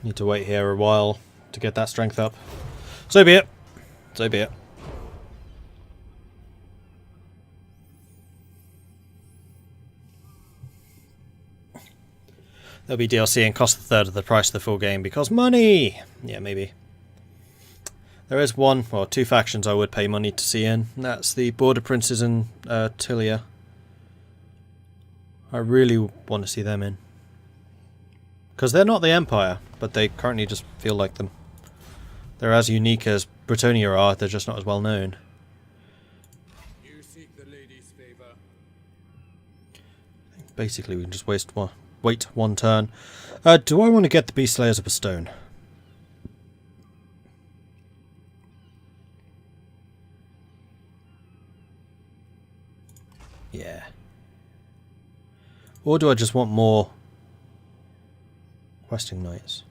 Need to wait here a while to get that strength up. So be it. So be it. There'll be DLC and cost a third of the price of the full game because money! Yeah, maybe. There is one, or two factions I would pay money to see in. And that's the Border Princes and Tilia. I really want to see them in. Because they're not the Empire, but they currently just feel like them. They're as unique as Bretonnia are, they're just not as well known. You seek the lady's favor. Basically, we can just wait one turn. Do I want to get the Beast Slayers up a stone? Yeah. Or do I just want more questing knights?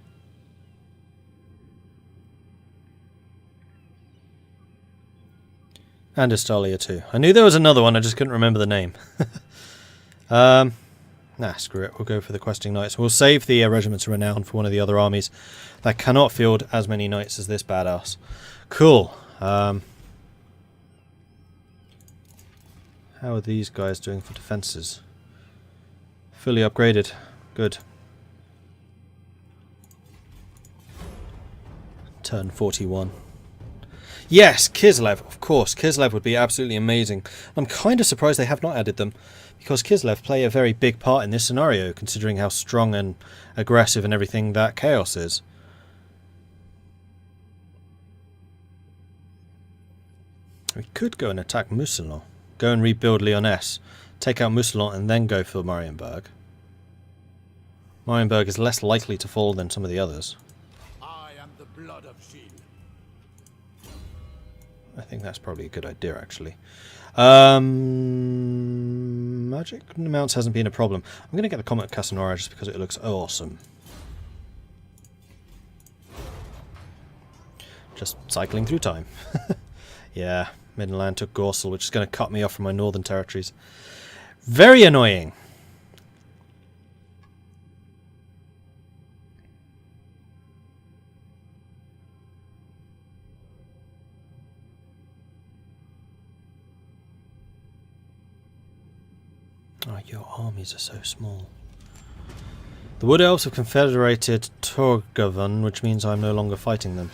And Estalia too. I knew there was another one, I just couldn't remember the name. Nah, screw it. We'll go for the questing knights. We'll save the regiments of renown for one of the other armies that cannot field as many knights as this badass. Cool. How are these guys doing for defences? Fully upgraded. Good. Turn 41. Yes, Kislev, of course. Kislev would be absolutely amazing. I'm kind of surprised they have not added them, because Kislev play a very big part in this scenario, considering how strong and aggressive and everything that Chaos is. We could go and attack Mousillon. Go and rebuild Lyonesse. Take out Mousillon and then go for Marienburg. Marienburg is less likely to fall than some of the others. I am the blood of Gilles. I think that's probably a good idea, actually. Magic amounts hasn't been a problem. I'm going to get the Comet Casanora just because it looks awesome. Just cycling through time. Yeah, Midland took Gorsel, which is going to cut me off from my northern territories. Very annoying. Oh, your armies are so small. The Wood Elves have confederated Torgavan, which means I'm no longer fighting them.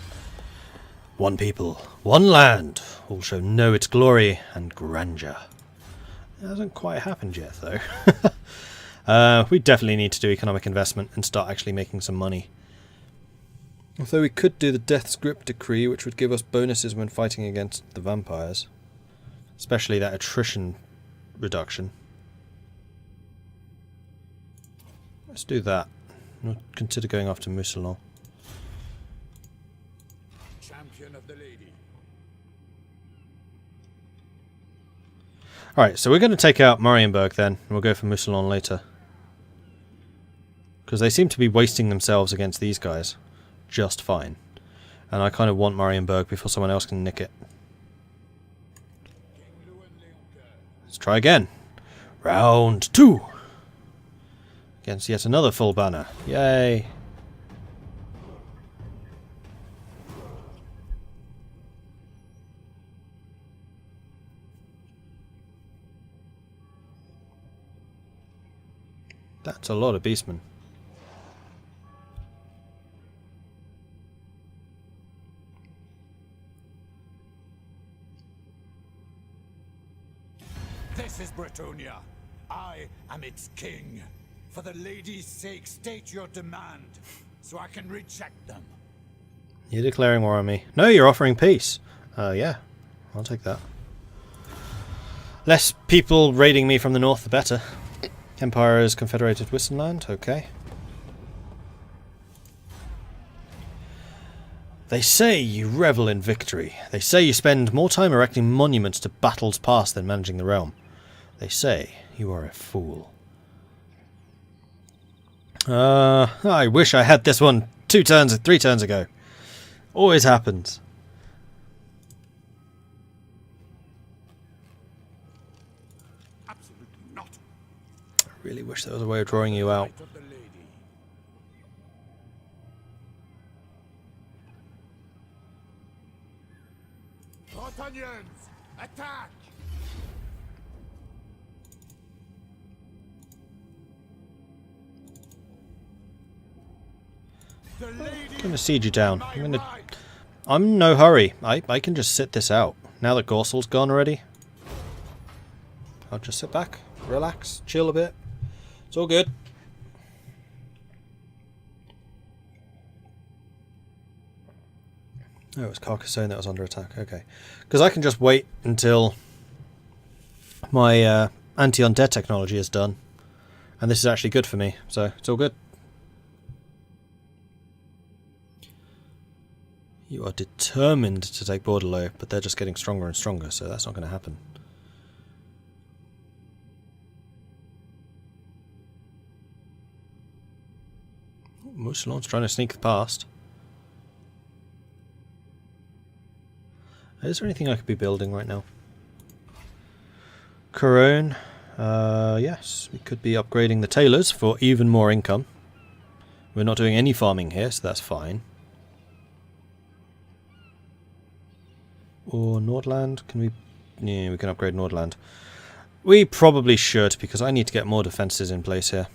One people, one land, all shall know its glory and grandeur. It hasn't quite happened yet, though. We definitely need to do economic investment and start actually making some money. Although we could do the Death's Grip Decree, which would give us bonuses when fighting against the vampires. Especially that attrition reduction. Let's do that. We'll consider going after Mousillon. Champion of the lady. Alright, so we're going to take out Marienburg then, and we'll go for Mousillon later. Because they seem to be wasting themselves against these guys just fine. And I kind of want Marienburg before someone else can nick it. Louen Leoncour. Let's try again. Round 2! Against yet another full banner. Yay! That's a lot of beastmen. This is Bretonnia. I am its king. For the lady's sake, state your demand, so I can reject them. You're declaring war on me. No, you're offering peace. Yeah, I'll take that. Less people raiding me from the north, the better. Empire is confederated Wissenland, okay. They say you revel in victory. They say you spend more time erecting monuments to battles past than managing the realm. They say you are a fool. I wish I had this one 3 turns ago. Always happens. Absolutely not. I really wish there was a way of drawing you out. Knight of the lady. Bretonnians, attack! I'm gonna siege you down. I'm in no hurry. I can just sit this out. Now that Gorsel's gone already, I'll just sit back, relax, chill a bit. It's all good. Oh, it was Carcassonne that was under attack. Okay. Because I can just wait until my anti-undead technology is done. And this is actually good for me, so it's all good. You are determined to take Bordelot, but they're just getting stronger and stronger, so that's not going to happen. Mousselon's trying to sneak past. Is there anything I could be building right now? Couronne. Yes, we could be upgrading the tailors for even more income. We're not doing any farming here, so that's fine. Or Nordland? Can we... Yeah, we can upgrade Nordland. We probably should, because I need to get more defences in place here.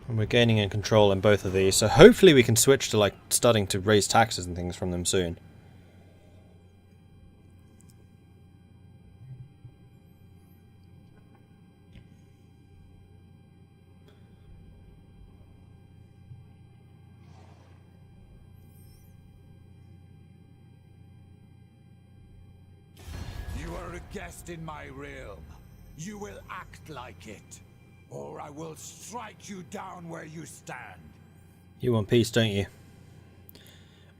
And we're gaining in control in both of these, so hopefully we can switch to like starting to raise taxes and things from them soon. You are a guest in my realm. You will act like it, or I will strike you down where you stand. You want peace, don't you?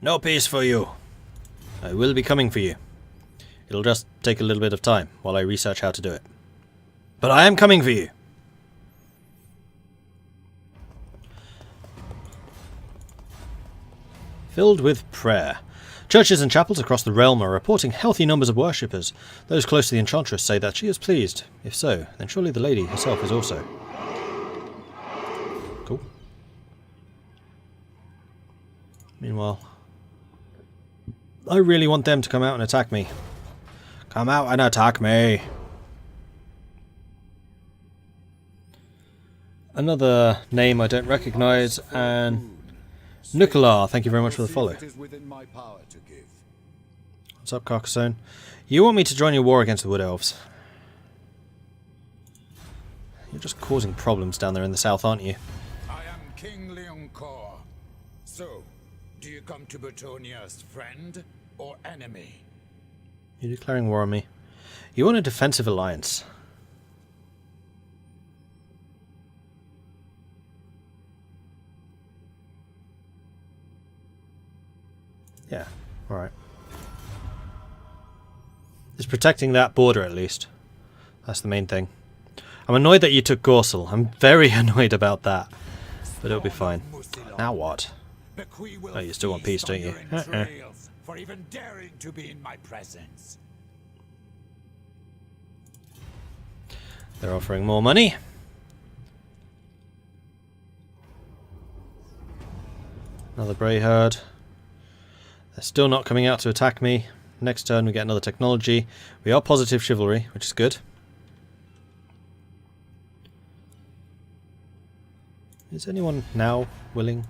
No peace for you. I will be coming for you. It'll just take a little bit of time while I research how to do it. But I am coming for you. Filled with prayer. Churches and chapels across the realm are reporting healthy numbers of worshippers. Those close to the Enchantress say that she is pleased. If so, then surely the lady herself is also. Cool. Meanwhile, I really want them to come out and attack me. Come out and attack me! Another name I don't recognise, and... Nicolas, thank you very much for the follow. What's up, Carcassonne? You want me to join your war against the Wood Elves? You're just causing problems down there in the south, aren't you? I am King Leoncour. So, do you come to Bretonnia as friend or enemy? You're declaring war on me. You want a defensive alliance. Yeah, alright. It's protecting that border at least. That's the main thing. I'm annoyed that you took Gorsel. I'm very annoyed about that. But it'll be fine. Now what? Oh, you still want peace, don't you? For even daring to be in my presence. They're offering more money. Another Grey Herd. They're still not coming out to attack me. Next turn we get another technology. We are positive chivalry, which is good. Is anyone now willing?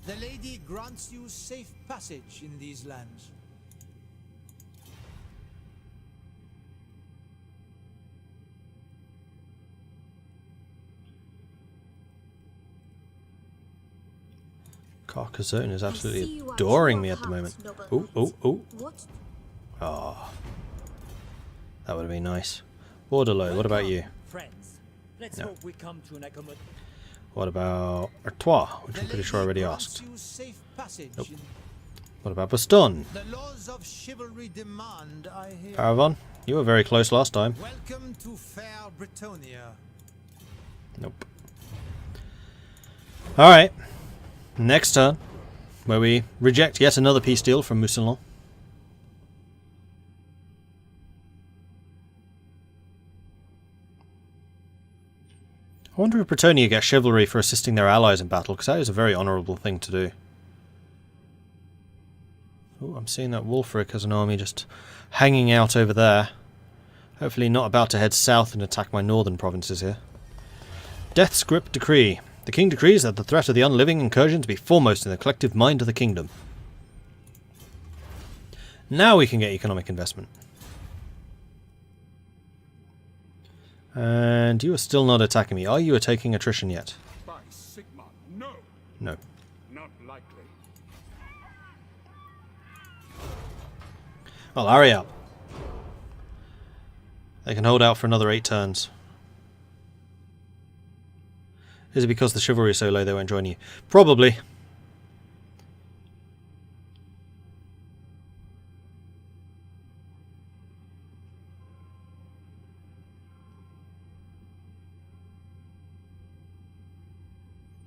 The lady grants you safe passage in these lands. Carcassonne is absolutely adoring me at the moment. Ooh, ooh, ooh. Ah, that would have been nice. Bordelot, what about you? Friends, let's No. hope we come to an agreement. What about Artois, which I'm pretty sure I already asked? Nope. What about Baston? The laws of chivalry demand, I hear. Paravon, you were very close last time. Welcome to fair Bretonnia. Nope. Alright. Next turn, where we reject yet another peace deal from Mousillon. I wonder if Bretonnia get chivalry for assisting their allies in battle, because that is a very honourable thing to do. Oh, I'm seeing that Wulfric as an army just hanging out over there. Hopefully not about to head south and attack my northern provinces here. Death's Grip Decree. The king decrees that the threat of the unliving incursions be foremost in the collective mind of the kingdom. Now we can get economic investment. And you are still not attacking me. Are you taking attrition yet? By Sigma, no. No. Not likely. Well, hurry up. They can hold out for another 8 turns. Is it because the chivalry is so low they won't join you? Probably.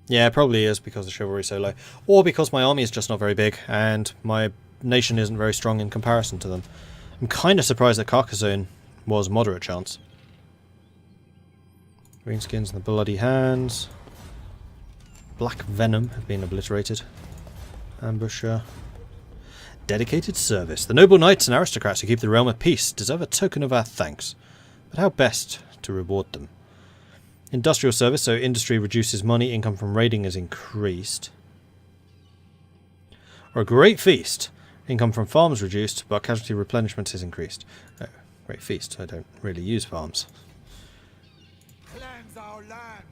Yeah, it probably is because the chivalry is so low. Or because my army is just not very big and my nation isn't very strong in comparison to them. I'm kind of surprised that Carcassonne was moderate chance. Greenskins and the Bloody Hands. Black Venom have been obliterated. Ambusher. Dedicated service. The noble knights and aristocrats who keep the realm at peace deserve a token of our thanks. But how best to reward them? Industrial service, so industry reduces money, income from raiding is increased. Or a great feast. Income from farms reduced, but casualty replenishment is increased. Oh, great feast. I don't really use farms. Cleanse our land.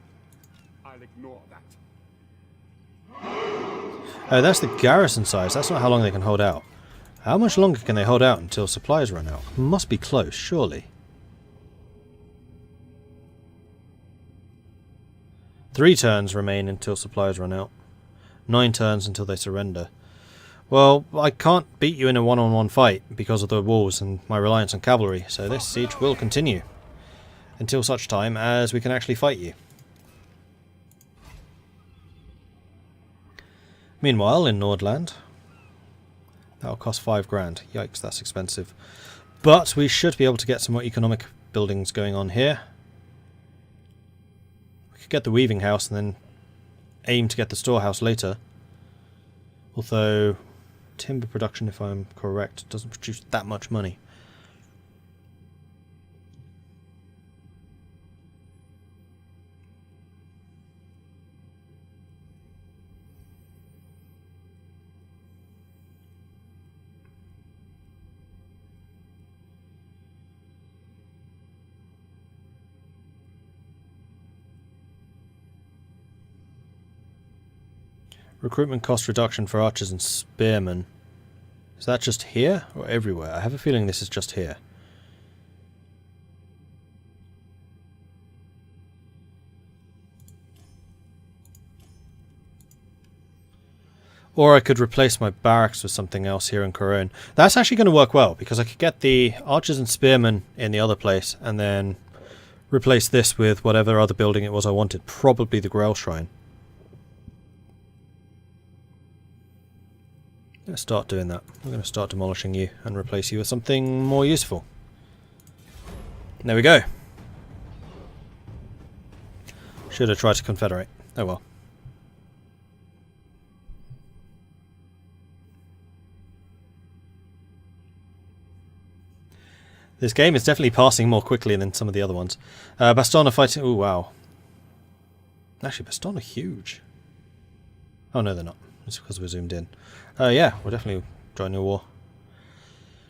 I'll ignore that. Oh, that's the garrison size. That's not how long they can hold out. How much longer can they hold out until supplies run out? Must be close, surely. 3 turns remain until supplies run out. 9 turns until they surrender. Well, I can't beat you in a one-on-one fight because of the walls and my reliance on cavalry, so this siege will continue until such time as we can actually fight you. Meanwhile, in Nordland, that'll cost 5 grand. Yikes, that's expensive. But we should be able to get some more economic buildings going on here. We could get the weaving house and then aim to get the storehouse later. Although timber production, if I'm correct, doesn't produce that much money. Recruitment cost reduction for archers and spearmen. Is that just here or everywhere? I have a feeling this is just here. Or I could replace my barracks with something else here in Cologne. That's actually going to work well because I could get the archers and spearmen in the other place and then replace this with whatever other building it was I wanted. Probably the Grail Shrine. Let's start doing that. We're going to start demolishing you and replace you with something more useful. There we go. Should have tried to confederate. Oh well. This game is definitely passing more quickly than some of the other ones. Baston are fighting... Oh wow. Actually, Baston are huge. Oh no, they're not. It's because we're zoomed in. Yeah, we'll definitely join your war.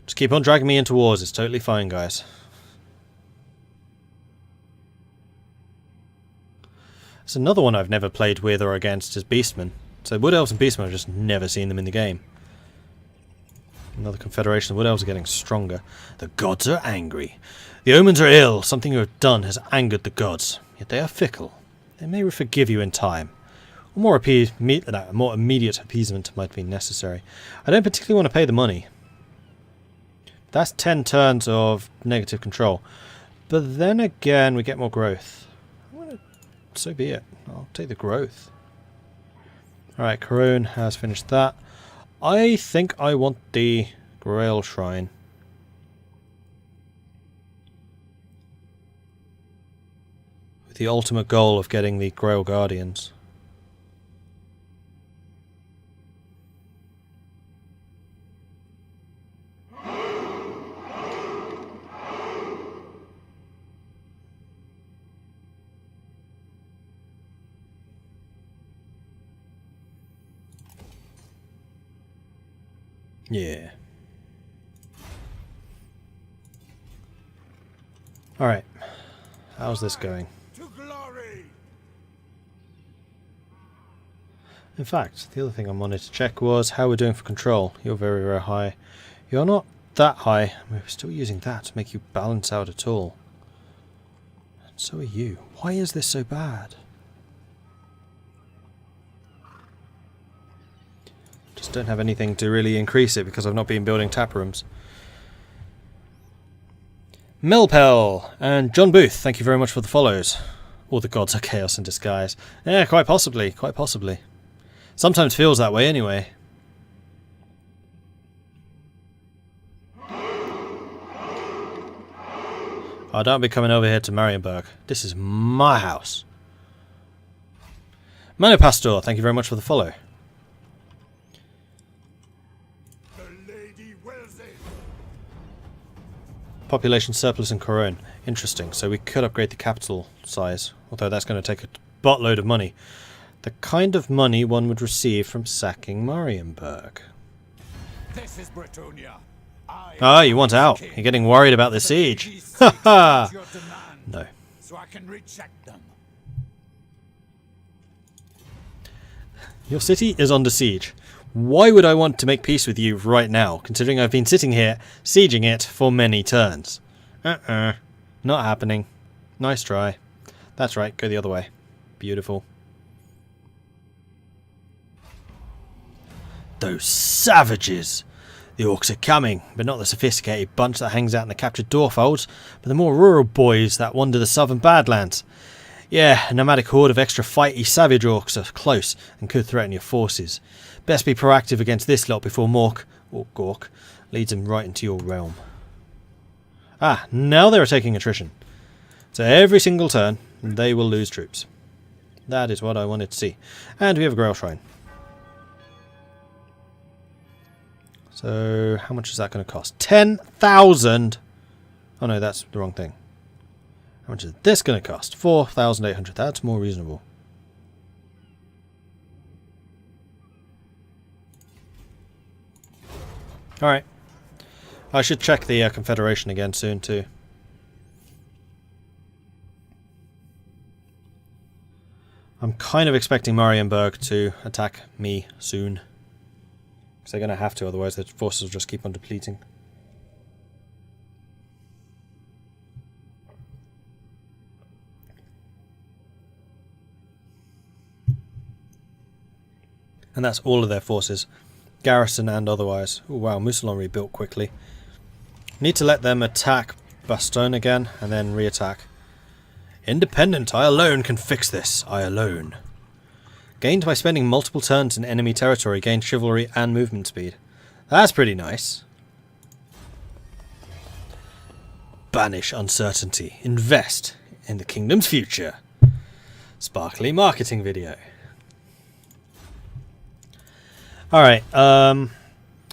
Just keep on dragging me into wars. It's totally fine, guys. It's another one I've never played with or against is Beastmen. So Wood Elves and Beastmen, I've just never seen them in the game. Another confederation. The Wood Elves are getting stronger. The gods are angry. The omens are ill. Something you have done has angered the gods. Yet they are fickle. They may forgive you in time. More immediate appeasement might be necessary. I don't particularly want to pay the money. That's 10 turns of negative control. But then again, we get more growth. So be it. I'll take the growth. Alright, Karun has finished that. I think I want the Grail Shrine. With the ultimate goal of getting the Grail Guardians. Yeah. Alright. How's this going? To glory. In fact, the other thing I wanted to check was how we're doing for control. You're very, very high. You're not that high. We're still using that to make you balance out at all. And so are you. Why is this so bad? Just don't have anything to really increase it because I've not been building tap rooms. Melpel and John Booth, thank you very much for the follows. All the gods are chaos in disguise. Yeah, quite possibly, quite possibly. Sometimes feels that way anyway. Oh, don't be coming over here to Marienburg. This is my house. Mano Pastor, thank you very much for the follow. Population surplus in Cologne. Interesting. So we could upgrade the capital size, although that's going to take a buttload of money. The kind of money one would receive from sacking Marienburg. This is Bretonnia. Ah, you want out. You're getting worried about the siege. Ha ha! No. So I can reject them. Your city is under siege. Why would I want to make peace with you right now, considering I've been sitting here, sieging it for many turns? Not happening. Nice try. That's right, go the other way. Beautiful. Those savages! The orcs are coming, but not the sophisticated bunch that hangs out in the captured doorfolds, but the more rural boys that wander the southern Badlands. Yeah, a nomadic horde of extra fighty savage orcs are close and could threaten your forces. Best be proactive against this lot before Mork, or Gork, leads them right into your realm. Ah, now they're taking attrition. So every single turn, they will lose troops. That is what I wanted to see. And we have a Grail Shrine. So, how much is that going to cost? 10,000! Oh no, that's the wrong thing. How much is this going to cost? 4,800. That's more reasonable. Alright. I should check the Confederation again soon too. I'm kind of expecting Marienburg to attack me soon. Because they're going to have to, otherwise their forces will just keep on depleting. And that's all of their forces. Garrison and otherwise. Oh wow, Mousillon rebuilt quickly. Need to let them attack Bastogne again, and then re-attack. Independent, I alone can fix this. I alone. Gained by spending multiple turns in enemy territory, gained chivalry and movement speed. That's pretty nice. Banish uncertainty. Invest in the kingdom's future. Sparkly marketing video. Alright,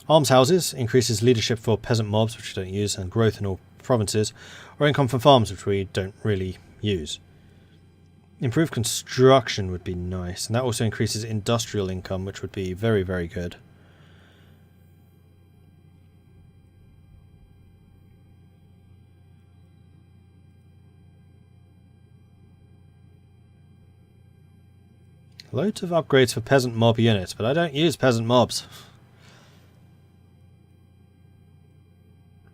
almshouses increases leadership for peasant mobs, which we don't use, and growth in all provinces, or income from farms, which we don't really use. Improved construction would be nice, and that also increases industrial income, which would be very, very good. Loads of upgrades for peasant mob units, but I don't use peasant mobs.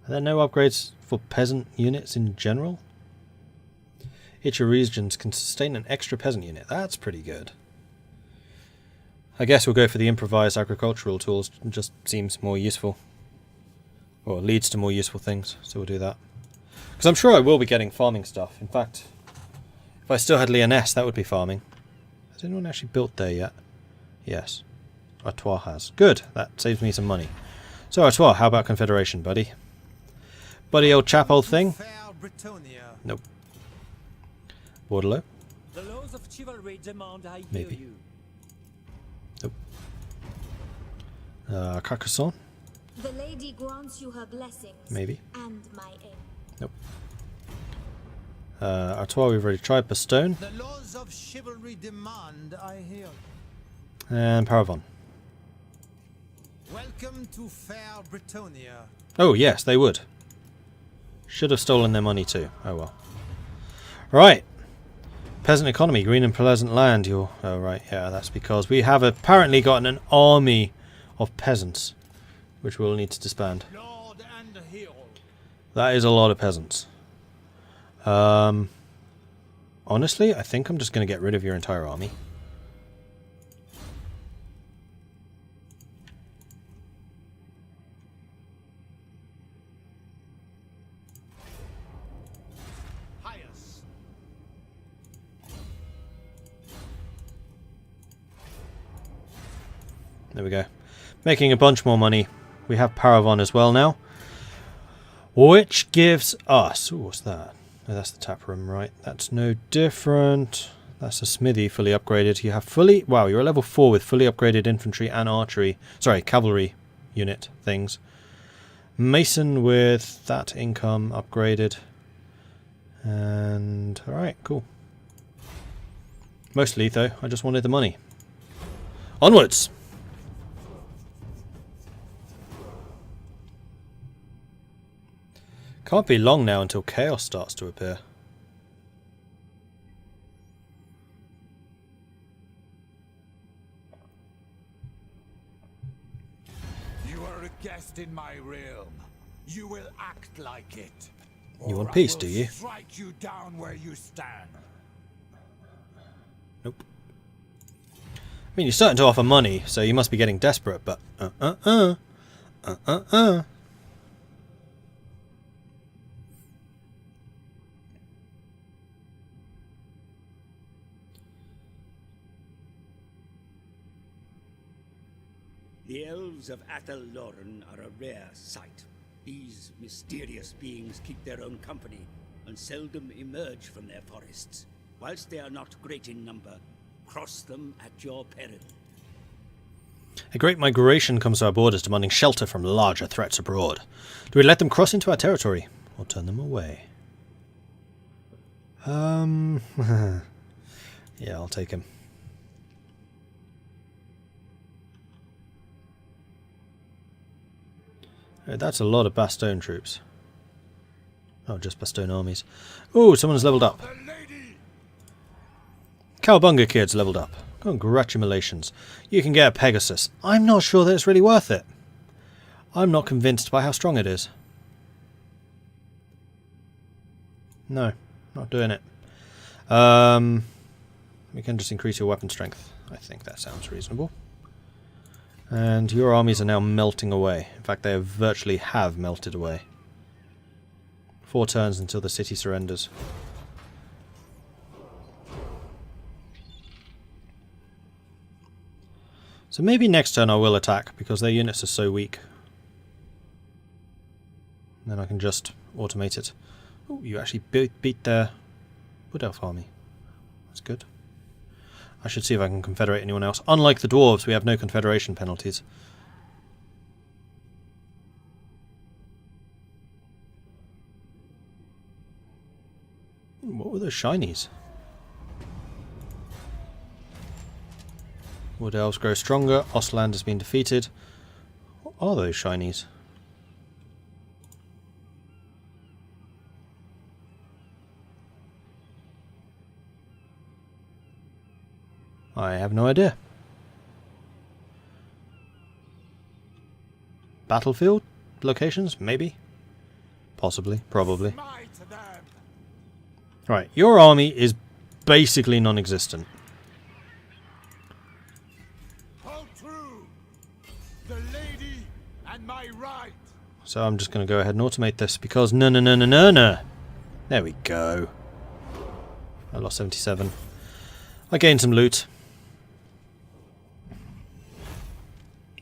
Are there no upgrades for peasant units in general? Each of regions can sustain an extra peasant unit. That's pretty good. I guess we'll go for the improvised agricultural tools. It just seems more useful. Or leads to more useful things, so we'll do that. Because I'm sure I will be getting farming stuff. In fact, if I still had Lyonesse, that would be farming. Has anyone actually built there yet? Yes. Artois has. Good. That saves me some money. So Artois, how about Confederation, buddy? Buddy old chap old thing? Fair Bretonnia. Nope. Waterloo? The laws of chivalry demand I hear Maybe. you. Nope. Carcassonne? The lady grants you her blessings. Maybe. And my aim. Nope. Artois we've already tried. Bastogne? The laws of chivalry demand I hear. And Paravon. Welcome to fair Bretonnia. Oh yes, they would. Should have stolen their money too. Oh well. Right. Peasant economy, green and pleasant land. You're... Oh right, yeah, that's because we have apparently gotten an army of peasants, which we'll need to disband. Lord and hero. That is a lot of peasants. Honestly, I think I'm just going to get rid of your entire army. Highest. There we go. Making a bunch more money. We have Paravon as well now. Which gives us... Ooh, what's that? Oh, that's the tap room, right? That's no different. That's a smithy fully upgraded. You have fully... Wow, you're a level 4 with fully upgraded infantry and archery. Sorry, cavalry unit things. Mason with that income upgraded. And... Alright, cool. Mostly, though, I just wanted the money. Onwards! Can't be long now until chaos starts to appear. You are a guest in my realm. You will act like it. You or want I peace, will do you? Strike you down where you stand. Nope. I mean, you're starting to offer money, so you must be getting desperate, but... The elves of Athel Loren are a rare sight. These mysterious beings keep their own company and seldom emerge from their forests. Whilst they are not great in number, cross them at your peril. A great migration comes to our borders demanding shelter from larger threats abroad. Do we let them cross into our territory, or turn them away? Yeah, I'll take him. That's a lot of Bastogne troops. Oh, just Bastogne armies. Oh, someone's leveled up. Cowabunga kid's leveled up. Congratulations. You can get a Pegasus. I'm not sure that it's really worth it. I'm not convinced by how strong it is. No, not doing it. We can just increase your weapon strength. I think that sounds reasonable. And your armies are now melting away. In fact, they virtually have melted away. 4 turns until the city surrenders. So maybe next turn I will attack, because their units are so weak. Then I can just automate it. Oh, you actually beat their Wood Elf army. That's good. I should see if I can confederate anyone else. Unlike the dwarves, we have no confederation penalties. What were those shinies? Wood elves grow stronger. Ostland has been defeated. What are those shinies? I have no idea. Battlefield locations? Maybe. Possibly. Probably. Smite them. Right, your army is basically non-existent. Hold true. The lady and my right. So I'm just going to go ahead and automate this because no. There we go. I lost 77. I gained some loot.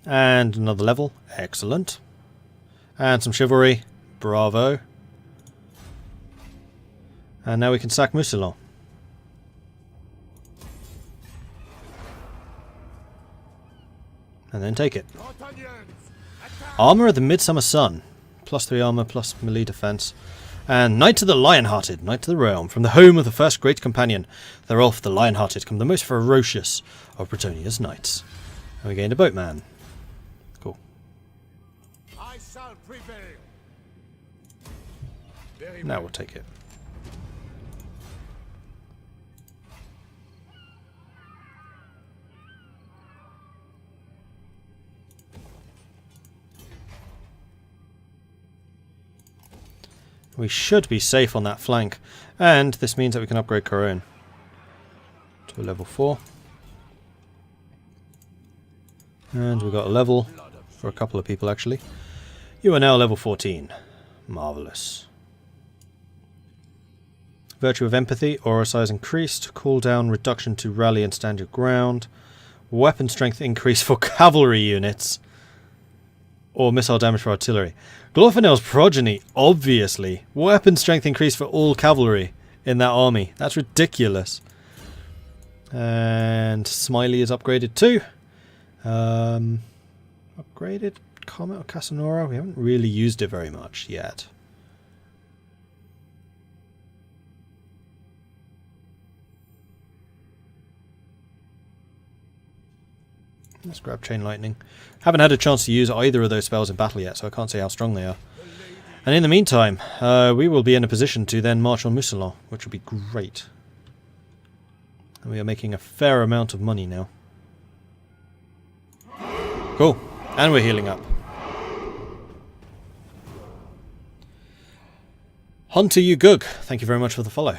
And another level. Excellent. And some chivalry. Bravo. And now we can sack Mousillon. And then take it. Armour of the Midsummer Sun. +3 armour, plus melee defense. And Knight of the Lionhearted, Knight of the Realm. From the home of the first great companion, the Rolf the Lionhearted, come the most ferocious of Bretonia's knights. And we gained a boatman. Cool. I shall prevail. Now we'll take it. We should be safe on that flank, and this means that we can upgrade Coron to a level 4. And we've got a level for a couple of people actually. You are now level 14. Marvellous. Virtue of Empathy, aura size increased, cooldown reduction to rally and stand your ground, weapon strength increase for cavalry units, or missile damage for artillery. Glorfinel's progeny, obviously. Weapon strength increase for all cavalry in that army. That's ridiculous. And Smiley is upgraded too. Upgraded Comet or Casanora? We haven't really used it very much yet. Let's grab Chain Lightning. Haven't had a chance to use either of those spells in battle yet, so I can't say how strong they are. And in the meantime, we will be in a position to then march on Mousillon, which would be great. And we are making a fair amount of money now. Cool. And we're healing up. Hunter You Goog, thank you very much for the follow.